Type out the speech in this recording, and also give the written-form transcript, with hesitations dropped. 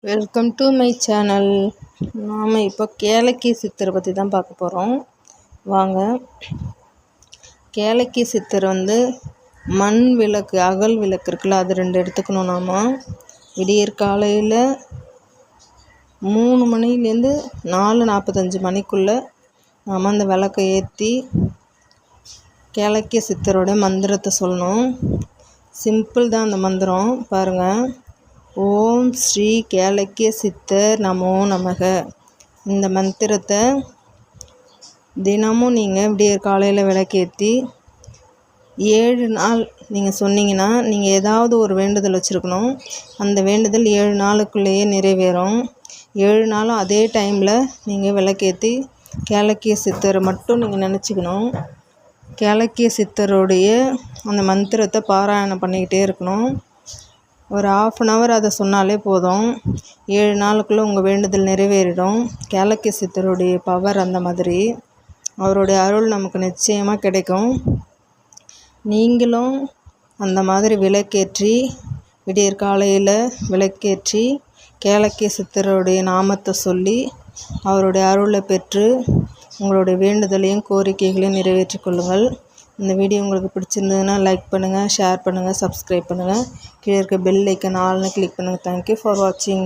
Welcome to my channel. நாம் இப்போ கேளக்கி சித்தரை பற்றி தான் பார்க்க போகிறோம். வாங்க. கேளக்கி சித்தர் மண் விளக்கு, அகல் விளக்கு இருக்குல்ல, அது 2 எடுத்துக்கணும். நாம் விடியற் காலையில் 3 மணிலேருந்து 4:45 மணிக்குள்ளே நாம் அந்த விளக்கை ஏற்றி கேளக்கி சித்தரோட மந்திரத்தை சொல்லணும். சிம்பிள் தான் அந்த மந்திரம். பாருங்கள். ஓம் ஸ்ரீ கேளக்கி சித்தர் நமோ நமக. இந்த மந்திரத்தை தினமும் நீங்கள் விடியற் காலையில் விளக்கேற்றி 7 நாள் நீங்கள் சொன்னீங்கன்னா, நீங்கள் ஏதாவது ஒரு வேண்டுதல் வச்சுருக்கணும். அந்த வேண்டுதல் 7 நாளுக்குள்ளேயே நிறைவேறும். 7 நாளும் அதே டைமில் நீங்கள் விளக்கேற்றி கேளக்கி சித்தரை மட்டும் நீங்கள் நினச்சிக்கணும். கேளக்கி சித்தருடைய அந்த மந்திரத்தை பாராயணம் பண்ணிக்கிட்டே இருக்கணும். ஒரு 1/2 hour அதை சொன்னாலே போதும். 7 நாளுக்குள்ளே உங்கள் வேண்டுதல் நிறைவேறிடும். கேளக்கி சித்தருடைய பவர் அந்த மாதிரி. அவருடைய அருள் நமக்கு நிச்சயமாக கிடைக்கும். நீங்களும் அந்த மாதிரி விளக்கேற்றி விடியற் காலையில் விளக்கேற்றி கேளக்கி சித்தருடைய நாமத்தை சொல்லி அவருடைய அருளை பெற்று உங்களுடைய வேண்டுதலையும் கோரிக்கைகளையும் நிறைவேற்றிக் கொள்ளுங்கள். இந்த வீடியோ உங்களுக்கு பிடிச்சிருந்ததுன்னா லைக் பண்ணுங்கள், ஷேர் பண்ணுங்கள், சப்ஸ்கிரைப் பண்ணுங்கள். கீழே இருக்க பெல் ஐக்கன் ஆல்னு கிளிக் பண்ணுங்கள். தேங்க்யூ ஃபார் வாட்சிங்.